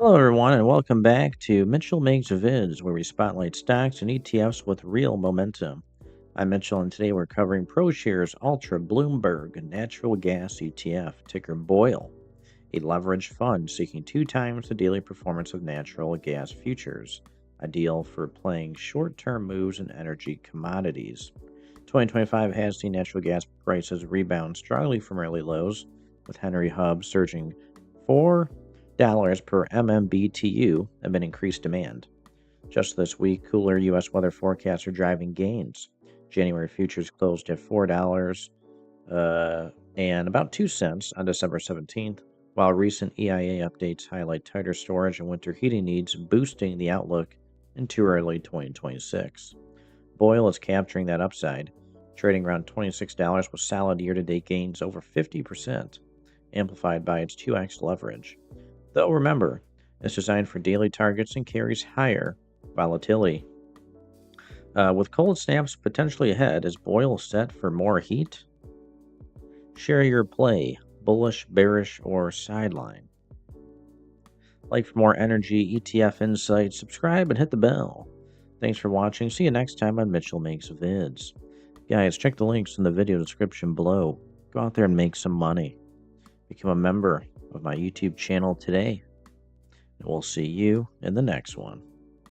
Hello, everyone, and welcome back to Mitchell Makes Vids, where we spotlight stocks and ETFs with real momentum. I'm Mitchell, and today we're covering ProShares Ultra Bloomberg Natural Gas ETF, ticker BOIL, a leveraged fund seeking 2 times the daily performance of natural gas futures, ideal for playing short-term moves in energy commodities. 2025 has seen natural gas prices rebound strongly from early lows, with Henry Hub surging 4 per MMBTU amid increased demand. Just this week, cooler U.S. weather forecasts are driving gains. January futures closed at $4 and about 2 cents on December 17th, while recent EIA updates highlight tighter storage and winter heating needs, boosting the outlook into early 2026. BOIL is capturing that upside, trading around $26 with solid year-to-date gains over 50%, amplified by its 2x leverage. Though remember, it's designed for daily targets and carries higher volatility. With cold snaps potentially ahead, is BOIL set for more heat? Share your play, bullish, bearish, or sideline. Like for more energy, ETF insights, subscribe and hit the bell. Thanks for watching. See you next time on Mitchell Makes Vids. Guys, check the links in the video description below. Go out there and make some money. Become a member of my YouTube channel today, and we'll see you in the next one.